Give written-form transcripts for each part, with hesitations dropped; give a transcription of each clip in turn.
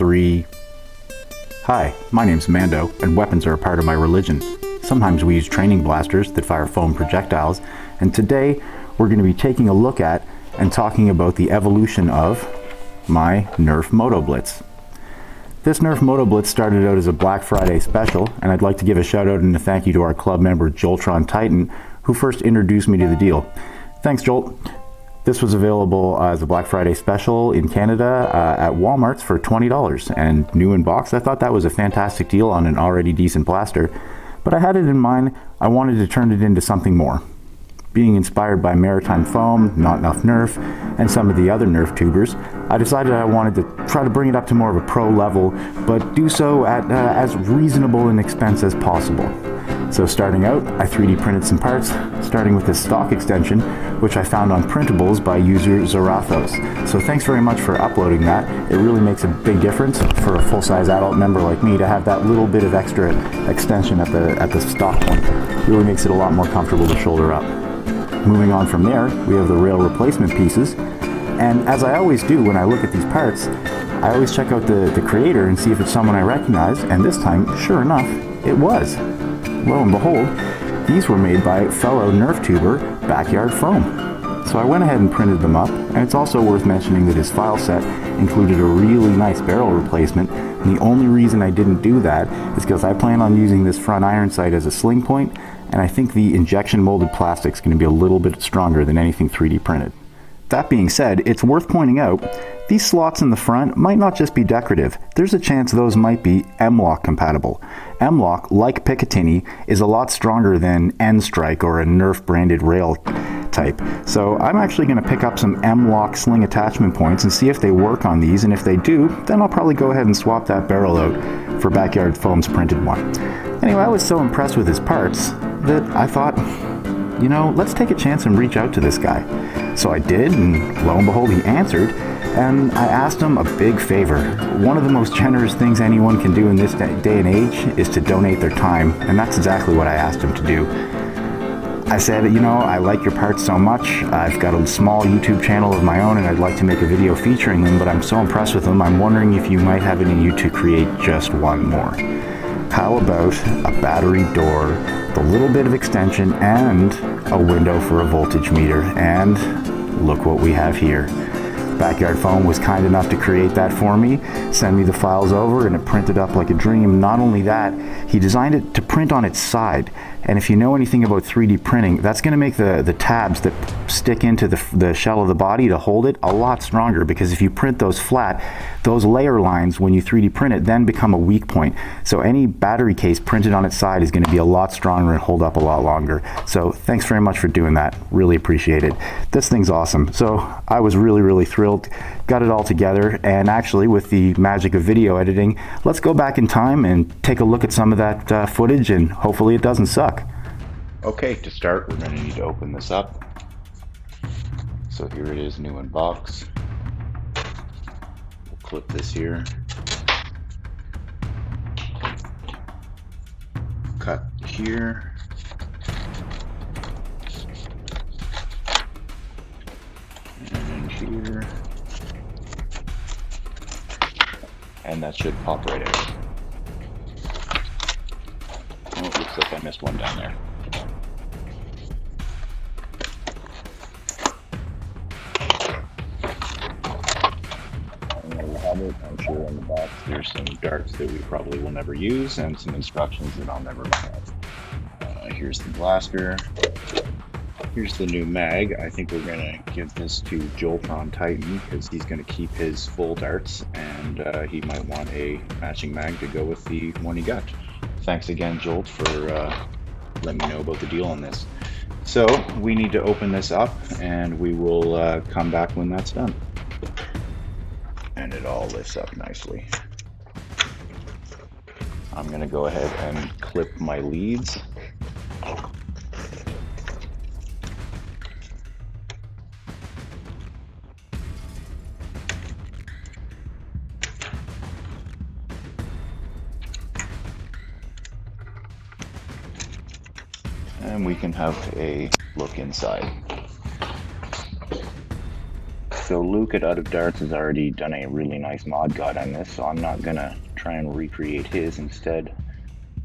3. Hi, my name's Mando, and weapons are a part of my religion. Sometimes we use training blasters that fire foam projectiles, and today we're going to be taking a look at and talking about the evolution of my Nerf Motoblitz. This Nerf Motoblitz started out as a Black Friday special, and I'd like to give a shout out and a thank you to our club member Joltron Titan, who first introduced me to the deal. Thanks, Jolt. This was available as a Black Friday special in Canada at Walmart's for $20 and new in box. I thought that was a fantastic deal on an already decent blaster, but I had it in mind I wanted to turn it into something more. Being inspired by Maritime Foam, Not Enough Nerf, and some of the other Nerf tubers, I decided I wanted to try to bring it up to more of a pro level, but do so at as reasonable an expense as possible. So starting out, I 3D printed some parts, starting with this stock extension, which I found on Printables by user Zarathos. So thanks very much for uploading that. It really makes a big difference for a full-size adult member like me to have that little bit of extra extension at the stock point. It really makes it a lot more comfortable to shoulder up. Moving on from there, we have the rail replacement pieces. And as I always do when I look at these parts, I always check out the creator and see if it's someone I recognize, and this time, sure enough, it was. Lo and behold, these were made by fellow Nerftuber Backyard Foam. So I went ahead and printed them up, and it's also worth mentioning that his file set included a really nice barrel replacement, and the only reason I didn't do that is because I plan on using this front iron sight as a sling point, and I think the injection molded plastic is going to be a little bit stronger than anything 3D printed. That being said, it's worth pointing out, these slots in the front might not just be decorative. There's a chance those might be M-LOK compatible. M-LOK, like Picatinny, is a lot stronger than N-Strike or a Nerf branded rail type. So I'm actually going to pick up some M-LOK sling attachment points and see if they work on these, and if they do, then I'll probably go ahead and swap that barrel out for Backyard Foam's printed one. Anyway, I was so impressed with his parts that I thought, you know, let's take a chance and reach out to this guy. So I did, and lo and behold, he answered, and I asked him a big favor. One of the most generous things anyone can do in this day and age is to donate their time, and that's exactly what I asked him to do. I said, you know, I like your parts so much. I've got a small YouTube channel of my own, and I'd like to make a video featuring them, but I'm so impressed with them, I'm wondering if you might have it in you to create just one more. How about a battery door, the little bit of extension, and a window for a voltage meter? And look what we have here. Backyard Foam was kind enough to create that for me, send me the files over, and it printed up like a dream. Not only that, he designed it to print on its side. And if you know anything about 3D printing, that's going to make the tabs that stick into the shell of the body to hold it a lot stronger, because if you print those flat, those layer lines, when you 3D print it, then become a weak point. So any battery case printed on its side is going to be a lot stronger and hold up a lot longer. So thanks very much for doing that. Really appreciate it. This thing's awesome. So I was really thrilled. Got it all together, and actually with the magic of video editing, let's go back in time and take a look at some of that footage, and hopefully it doesn't suck. Okay, to start, we're going to need to open this up. So here it is, new in box. We'll clip this here. Cut here. And here. And that should pop right out. Oh, it looks like I missed one down there. And there we have it. I'm sure in the box there's some darts that we probably will never use and some instructions that I'll never look at. Here's the blaster. Here's the new mag. I think we're going to give this to Joltron Titan because he's going to keep his full darts, and he might want a matching mag to go with the one he got. Thanks again, Jolt, for letting me know about the deal on this. So we need to open this up, and we will come back when that's done. And it all lifts up nicely. I'm going to go ahead and clip my leads. And we can have a look inside. so Luke at Out of Darts has already done a really nice mod guide on this, so I'm not gonna try and recreate his. Instead,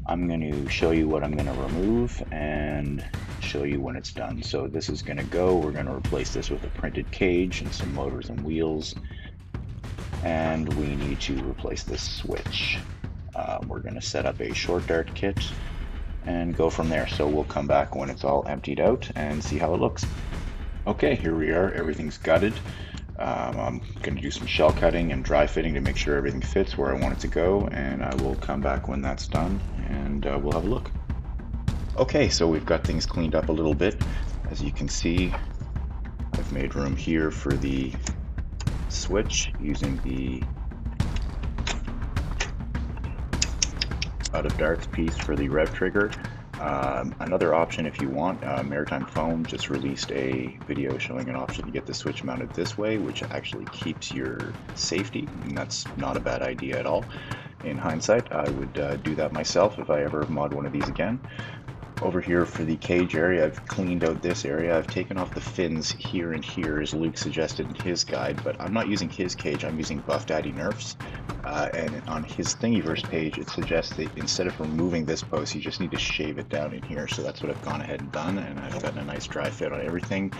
I'm going to show you what I'm going to remove and show you when it's done. So this is going to go. We're going to replace this with a printed cage and some motors and wheels. And we need to replace this switch. We're going to set up a short dart kit and go from there. So we'll come back when it's all emptied out and see how it looks. Okay, here we are. Everything's gutted. I'm going to do some shell cutting and dry fitting to make sure everything fits where I want it to go, and I will come back when that's done and we'll have a look. Okay, so we've got things cleaned up a little bit. As you can see, I've made room here for the switch using the Out of Darts piece for the rev trigger. Another option, if you want, Maritime Foam just released a video showing an option to get the switch mounted this way, which actually keeps your safety, and that's not a bad idea at all. In hindsight, I would do that myself if I ever mod one of these again. Over here for the cage area, I've cleaned out this area. I've taken off the fins here and here, as Luke suggested in his guide, but I'm not using his cage, I'm using Buff Daddy Nerf's. And on his Thingiverse page, it suggests that instead of removing this post, you just need to shave it down in here. So that's what I've gone ahead and done, and I've gotten a nice dry fit on everything.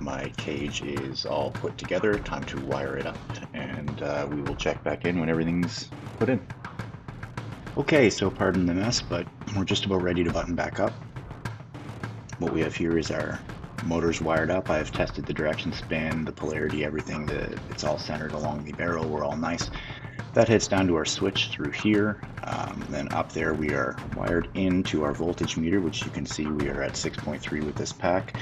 My cage is all put together, time to wire it up, and we will check back in when everything's put in. Okay, so pardon the mess, but we're just about ready to button back up. What we have here is our motors wired up. I've tested the direction span, the polarity, everything. It's all centered along the barrel. We're all nice. That heads down to our switch through here. Then up there we are wired into our voltage meter, which you can see we are at 6.3 with this pack.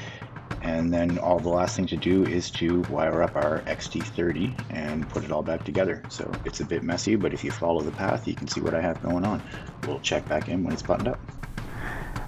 And then all the last thing to do is to wire up our XT30 and put it all back together. So it's a bit messy, but if you follow the path, you can see what I have going on. We'll check back in when it's buttoned up.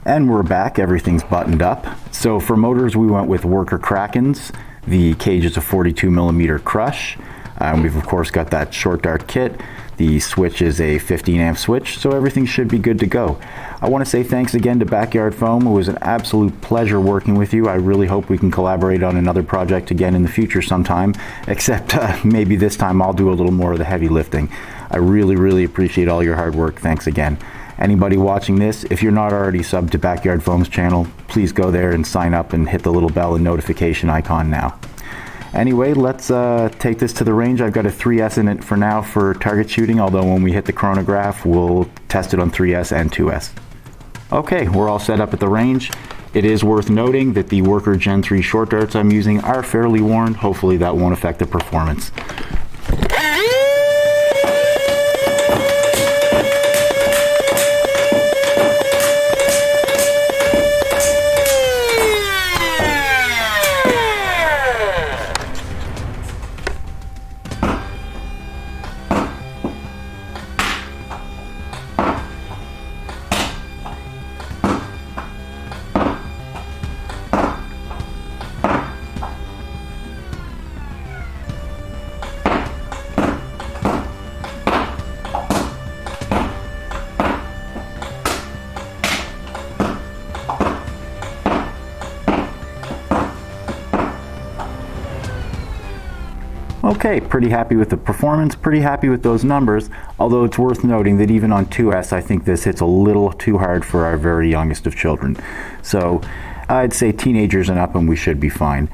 And we're back, everything's buttoned up. So for motors, we went with Worker Krakens. The cage is a 42mm crush. We've of course got that short dart kit. The switch is a 15 amp switch, so everything should be good to go. I want to say thanks again to Backyard Foam. It was an absolute pleasure working with you. I really hope we can collaborate on another project again in the future sometime, except maybe this time I'll do a little more of the heavy lifting. I really appreciate all your hard work. Thanks again. Anybody watching this, if you're not already subbed to Backyard Foam's channel, please go there and sign up and hit the little bell and notification icon now. Anyway, let's take this to the range. I've got a 3S in it for now for target shooting, although when we hit the chronograph, we'll test it on 3S and 2S. Okay, we're all set up at the range. It is worth noting that the Worker Gen 3 short darts I'm using are fairly worn. Hopefully that won't affect the performance. Okay, pretty happy with the performance, pretty happy with those numbers, although it's worth noting that even on 2S I think this hits a little too hard for our very youngest of children. So I'd say teenagers and up and we should be fine.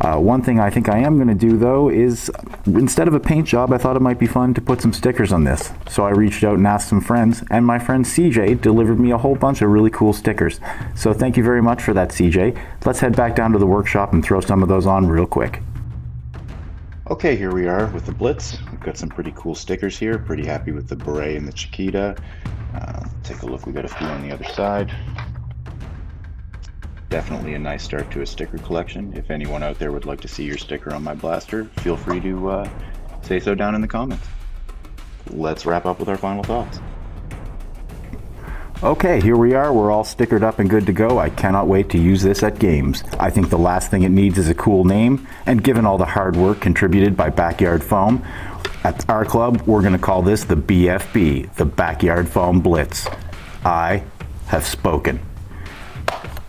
One thing I think I am going to do though is, instead of a paint job, I thought it might be fun to put some stickers on this. So I reached out and asked some friends, and my friend CJ delivered me a whole bunch of really cool stickers. So thank you very much for that, CJ. Let's head back down to the workshop and throw some of those on real quick. Okay, here we are with the Blitz. We've got some pretty cool stickers here. Pretty happy with the Beret and the Chiquita. Take a look, we got a few on the other side. Definitely a nice start to a sticker collection. If anyone out there would like to see your sticker on my blaster, feel free to say so down in the comments. Let's wrap up with our final thoughts. Okay, here we are. We're all stickered up and good to go. I cannot wait to use this at games. I think the last thing it needs is a cool name, and given all the hard work contributed by Backyard Foam, at our club, we're going to call this the BFB, the Backyard Foam Blitz. I have spoken.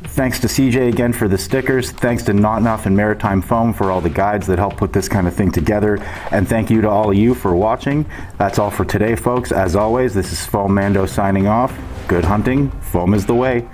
Thanks to CJ again for the stickers. Thanks to Not Enough and Maritime Foam for all the guides that help put this kind of thing together. And thank you to all of you for watching. That's all for today, folks. As always, this is FoaMando signing off. Good hunting. Foam is the way.